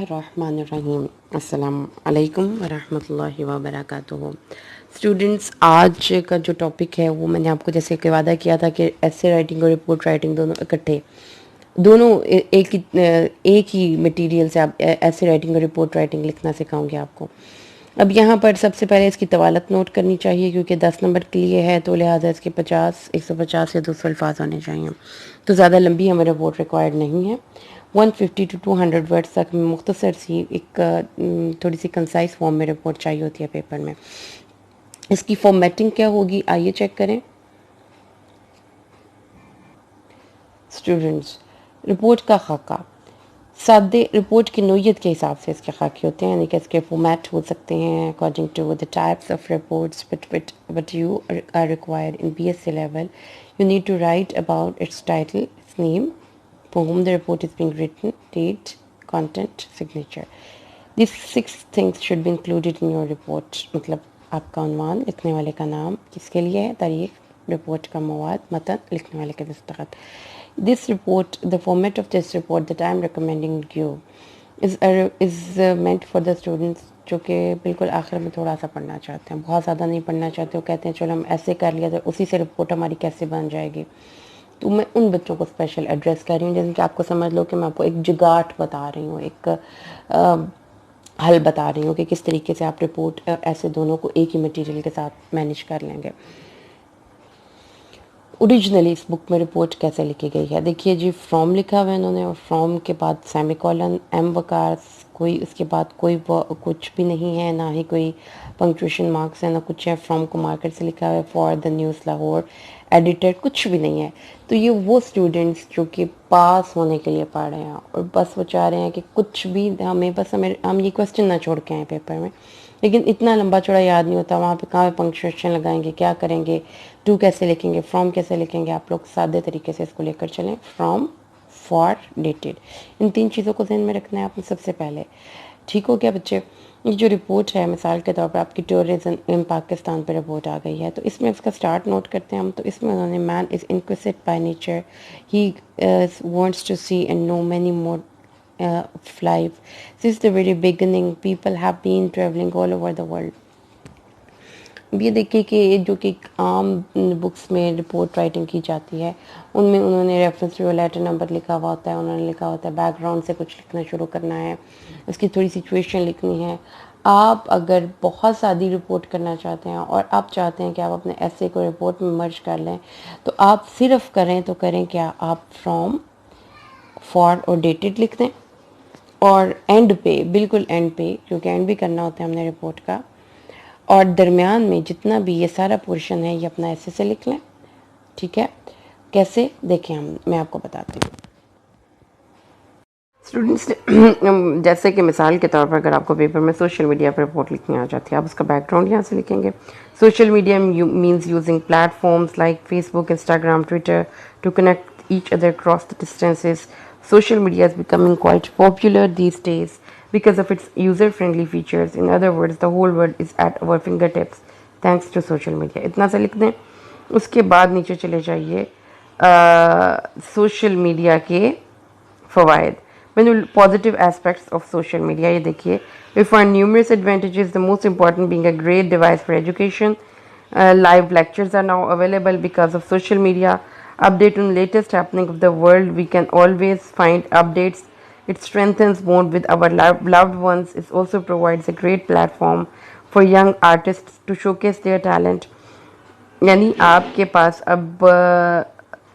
रहमानिर्रहीम अस्सलाम वालेकुम वरहमतुल्लाहि वबरकातुहू। स्टूडेंट्स, आज का जो टॉपिक है वो मैंने आपको जैसे कि वादा किया था कि एसे राइटिंग और रिपोर्ट राइटिंग दोनों इकट्ठे, दोनों एक ही मटेरियल से आप एसे राइटिंग और रिपोर्ट राइटिंग लिखना सिखाऊंगी आपको। अब यहाँ पर सबसे पहले इसकी तवालत नोट करनी चाहिए क्योंकि 10 नंबर के लिए है, तो लिहाजा इसके 150 या 200 अल्फाज होने चाहिए। तो ज़्यादा लंबी हमें रिपोर्ट रिक्वायर्ड नहीं है। 150 to 200 वर्ड्स तक मुख्तसर सी एक थोड़ी सी कंसाइज फॉर्म में रिपोर्ट चाहिए होती है पेपर में। इसकी फॉर्मेटिंग क्या होगी, आइए चेक करें। स्टूडेंट्स, रिपोर्ट का खाका सादे रिपोर्ट की नोयत के हिसाब से इसके खाके होते हैं, यानी कि इसके फॉर्मेट हो सकते हैं according to the types of reports but you are required in BSc level. You need to write about its title, its name, for whom the report is being written, date, content, signature. These 6 things should be included in your report. मतलब आपका उन्वान, लिखने वाले का नाम, किसके लिए है, तारीख, रिपोर्ट का मवाद, मतन, लिखने वाले के दस्तखत। This report, the format of this report that I am recommending you is meant for the students जो कि बिल्कुल आखिर में थोड़ा सा पढ़ना चाहते हैं, बहुत ज़्यादा नहीं पढ़ना चाहते। वो कहते हैं चलो हम ऐसे कर लिया तो उसी से रिपोर्ट हमारी कैसे बन जाएगी। तो मैं उन बच्चों को स्पेशल एड्रेस कर रही हूँ, जैसे कि आपको समझ लो कि मैं आपको एक जुगाट बता रही हूँ, एक हल बता रही हूँ कि किस तरीके से आप रिपोर्ट ऐसे दोनों को एक ही मटेरियल के साथ मैनेज कर लेंगे। ओरिजिनली इस बुक में रिपोर्ट कैसे लिखी गई है, देखिए जी, फ्रॉम लिखा हुआ है इन्होंने, और फ्रॉम के बाद सेमीकोलन, एम वकार, कोई उसके बाद कोई कुछ भी नहीं है, ना ही कोई पंक्चुएशन मार्क्स है, ना कुछ है। फ्रॉम को मार्केट से लिखा हुआ है, for the news Lahore, edited, कुछ भी नहीं है। तो ये वो स्टूडेंट्स जो कि पास होने के लिए पढ़ रहे हैं और बस वो चाह रहे हैं कि कुछ भी हम ये क्वेश्चन ना छोड़ के आए पेपर में, लेकिन इतना लंबा चौड़ा याद नहीं होता, वहाँ पे कहाँ पे पंक्चुएशन लगाएंगे, क्या करेंगे, टू कैसे लिखेंगे, फ्रॉम कैसे लिखेंगे। आप लोग सादे तरीके से इसको लेकर चलें। फ्रॉम, फॉर, डेटेड, इन 3 चीज़ों को ध्यान में रखना है आपने सबसे पहले। ठीक हो गया बच्चे। ये जो रिपोर्ट है, मिसाल के तौर पर आपकी टूरिज्म इन पाकिस्तान पर रिपोर्ट आ गई है, तो इसमें इसका स्टार्ट नोट करते हैं हम। तो इसमें उन्होंने man is inquisitive by nature, he wants to see and know many more of life. Since the very beginning, people have been traveling all over the world. अब ये देखिए कि ये जो कि आम बुक्स में रिपोर्ट राइटिंग की जाती है, उनमें उन्होंने रेफरेंस टू लेटर नंबर लिखा हुआ होता है, उन्होंने लिखा होता है बैकग्राउंड से कुछ लिखना शुरू करना है, उसकी थोड़ी सिचुएशन लिखनी है। आप अगर बहुत सादी रिपोर्ट करना चाहते हैं और आप चाहते हैं कि आप अपने ऐसे को रिपोर्ट में मर्ज कर लें, तो आप सिर्फ करें तो करें क्या, आप फ्रॉम, फॉर और डेटेड लिख दें, और एंड पे, बिल्कुल एंड पे, क्योंकि एंड भी करना होता है हमने रिपोर्ट का, और दरमियान में जितना भी ये सारा पोर्शन है ये अपना ऐसे से लिख लें। ठीक है, कैसे देखें मैं आपको बताती हूँ। स्टूडेंट्स, जैसे कि मिसाल के तौर पर अगर आपको पेपर में सोशल मीडिया पर रिपोर्ट लिखनी आ जाती है, आप उसका बैकग्राउंड यहाँ से लिखेंगे। Social media means using platforms like Facebook, Instagram, Twitter to connect each other across the distances. Social media is becoming quite popular these days because of its user-friendly features. In other words, the whole world is at our fingertips thanks to social media. इतना सा लिख दें। उसके बाद नीचे चले जाइए social media के फ़वाइद, positive aspects of social media। ये देखिए, we find numerous advantages, the most important being a great device for education. Live lectures are now available because of social media. Update on latest happening of the world, we can always find updates. It strengthens bond with our loved ones. It also provides a great platform for young artists to showcase their talent. यानी आपके पास अब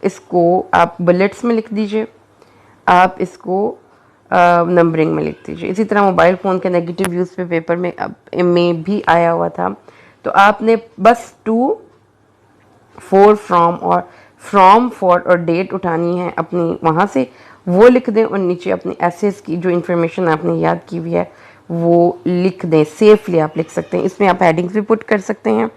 इसको आप bullets में लिख दीजिए, आप इसको नंबरिंग में लिख दीजिए। इसी तरह मोबाइल फ़ोन के नेगेटिव यूज़ पे पेपर में भी आया हुआ था, तो आपने बस टू, फोर, फ्रॉम और फ्रॉम, फॉर और डेट उठानी है अपनी वहाँ से, वो लिख दें और नीचे अपनी एसेस की जो इन्फॉर्मेशन आपने याद की हुई है वो लिख दें। सेफली आप लिख सकते हैं, इसमें आप हेडिंग्स भी पुट कर सकते हैं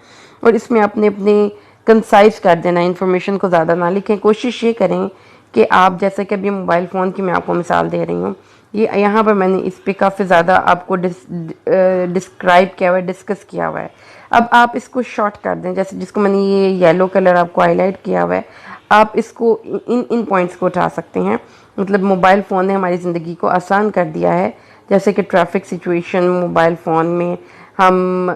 और इसमें आपने अपने कंसाइज कर देना, इन्फॉर्मेशन को ज़्यादा ना लिखें। कोशिश ये करें कि आप, जैसे कि अभी मोबाइल फ़ोन की मैं आपको मिसाल दे रही हूँ, ये यहाँ पर मैंने इस पर काफ़ी ज़्यादा आपको डिस्क्राइब किया हुआ है, डिस्कस किया हुआ है। अब आप इसको शॉर्ट कर दें, जैसे जिसको मैंने ये येलो कलर आपको हाईलाइट किया हुआ है, आप इसको इन पॉइंट्स को उठा सकते हैं। मतलब मोबाइल फ़ोन ने हमारी ज़िंदगी को आसान कर दिया है, जैसे कि ट्रैफिक सिचुएशन मोबाइल फ़ोन में हम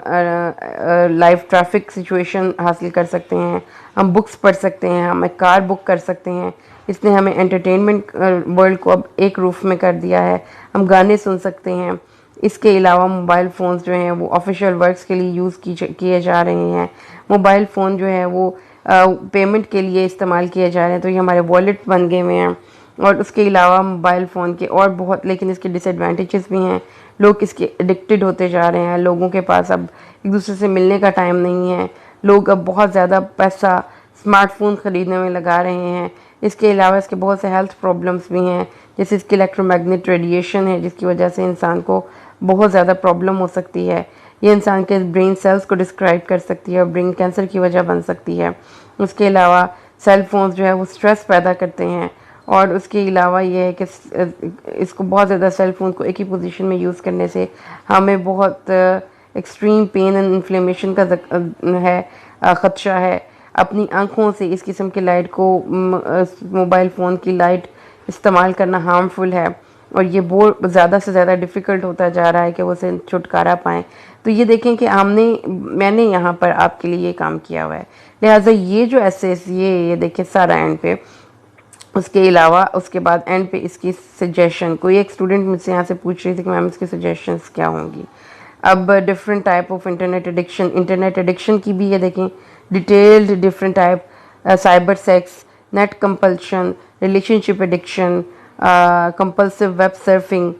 लाइव ट्रैफिक सिचुएशन हासिल कर सकते हैं, हम बुक्स पढ़ सकते हैं, हम एक कार बुक कर सकते हैं। इसने हमें एंटरटेनमेंट वर्ल्ड को अब एक रूफ में कर दिया है। हम गाने सुन सकते हैं। इसके अलावा मोबाइल फ़ोन्स जो हैं वो ऑफिशियल वर्क्स के लिए यूज़ किए जा रहे हैं। मोबाइल फ़ोन जो है वो पेमेंट के लिए इस्तेमाल किए जा रहे हैं, तो ये हमारे वॉलेट बन गए हुए हैं। और उसके अलावा मोबाइल फ़ोन के और बहुत, लेकिन इसके डिसएडवांटेजेस भी हैं। लोग इसके एडिक्टेड होते जा रहे हैं। लोगों के पास अब एक दूसरे से मिलने का टाइम नहीं है। लोग अब बहुत ज़्यादा पैसा स्मार्टफोन ख़रीदने में लगा रहे हैं। इसके अलावा इसके बहुत से हेल्थ प्रॉब्लम्स भी हैं, जैसे इसकी इलेक्ट्रोमैग्नेट रेडिएशन है, जिसकी वजह से इंसान को बहुत ज़्यादा प्रॉब्लम हो सकती है। ये इंसान के ब्रेन सेल्स को डिस्क्राइब कर सकती है और ब्रेन कैंसर की वजह बन सकती है। उसके अलावा सेल फोन्स जो है वो स्ट्रेस पैदा करते हैं। और उसके अलावा ये है कि इसको बहुत ज़्यादा सेल फोन को एक ही पोजीशन में यूज़ करने से हमें बहुत एक्सट्रीम पेन एंड इन्फ्लेमेशन का ख़दशा है। अपनी आँखों से इस किस्म की लाइट को, मोबाइल फ़ोन की लाइट इस्तेमाल करना हार्मफुल है और ये बहुत ज़्यादा से ज़्यादा डिफ़िकल्ट होता जा रहा है कि वो से छुटकारा पाएँ। तो ये देखें कि मैंने यहाँ पर आपके लिए ये काम किया हुआ है। लिहाजा ये जो एसेस ये देखिए सारा एंड पे। उसके अलावा उसके बाद एंड पे इसकी सजेशन, कोई एक स्टूडेंट मुझसे यहाँ से पूछ रही थी कि मैम इसकी सजेशंस क्या होंगी। अब different type of internet addiction की भी ये देखें detailed different type, cyber sex, net compulsion, relationship addiction, compulsive web surfing.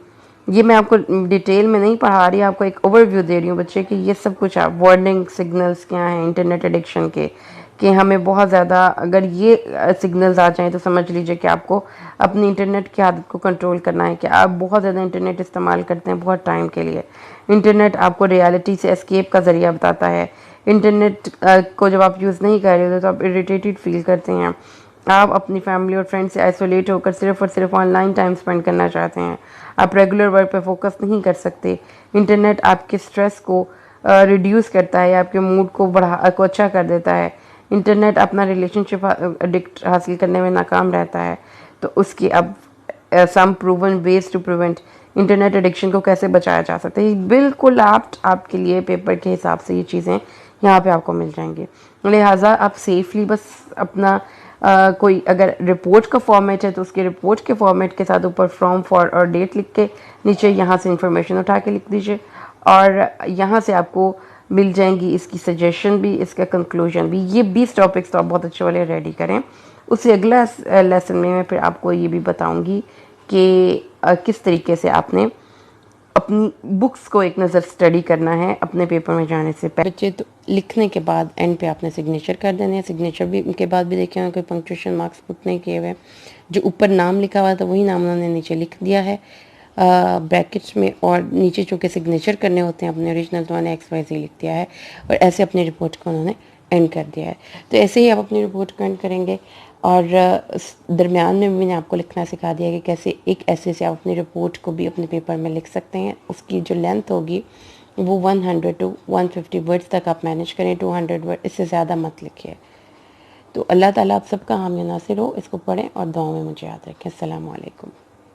ये मैं आपको डिटेल में नहीं पढ़ा रही, आपको एक ओवरव्यू दे रही हूँ बच्चे कि ये सब कुछ आप वार्निंग सिग्नल्स क्या हैं इंटरनेट एडिक्शन के, कि हमें बहुत ज़्यादा अगर ये सिग्नल्स आ जाएं तो समझ लीजिए कि आपको अपनी इंटरनेट की आदत को कंट्रोल करना है, कि आप बहुत ज़्यादा इंटरनेट इस्तेमाल करते हैं बहुत टाइम के लिए। इंटरनेट आपको रियलिटी से एस्केप का ज़रिया बताता है। इंटरनेट को जब आप यूज़ नहीं कर रहे होते तो आप इरिटेटेड फील करते हैं। आप अपनी फैमिली और फ्रेंड से आइसोलेट होकर सिर्फ और सिर्फ ऑनलाइन टाइम स्पेंड करना चाहते हैं। आप रेगुलर वर्क पे फोकस नहीं कर सकते। इंटरनेट आपके स्ट्रेस को रिड्यूस करता है, आपके मूड को अच्छा कर देता है। इंटरनेट अपना रिलेशनशिप एडिक्ट हासिल करने में नाकाम रहता है। तो उसकी अब some proven ways to prevent internet addiction को कैसे बचाया जा सकता है, बिल्कुल आपके लिए पेपर के हिसाब से ये चीज़ें यहाँ पे आपको मिल जाएंगी। लिहाजा आप सेफली बस अपना कोई अगर रिपोर्ट का फॉर्मेट है तो उसके रिपोर्ट के फॉर्मेट के साथ ऊपर फ्रॉम, फॉर और डेट लिख के नीचे यहाँ से इंफॉर्मेशन उठा के लिख दीजिए और यहाँ से आपको मिल जाएंगी इसकी सजेशन भी, इसका कंक्लूजन भी। ये 20 टॉपिक्स तो आप बहुत अच्छे वाले रेडी करें। उससे अगला लेसन में मैं फिर आपको ये भी बताऊंगी कि किस तरीके से आपने अपनी बुक्स को एक नज़र स्टडी करना है अपने पेपर में जाने से पहले। बच्चे तो लिखने के बाद एंड पे आपने सिग्नेचर कर देने हैं। सिग्नेचर भी के बाद भी देखे कोई पंक्चुएशन मार्क्स पुट नहीं किए हुए। जो ऊपर नाम लिखा हुआ था वही नाम उन्होंने नीचे लिख दिया है ब्रैकेट्स में, और नीचे चूँकि सिग्नेचर करने होते हैं अपने ओरिजिनल, तो उन्होंने XYZ लिख दिया है और ऐसे अपनी रिपोर्ट को उन्होंने एंड कर दिया है। तो ऐसे ही आप अपनी रिपोर्ट को एंड करेंगे। और दरमियान में मैंने आपको लिखना सिखा दिया कि कैसे एक ऐसे से आप अपनी रिपोर्ट को भी अपने पेपर में लिख सकते हैं। उसकी जो लेंथ होगी वो 100 to 150 वर्ड्स तक आप मैनेज करें, 200 वर्ड, इससे ज़्यादा मत लिखिए। तो अल्लाह ताला आप सबका हामी नासिर हो। इसको पढ़ें और दुआ में मुझे याद रखें। अस्सलाम वालेकुम।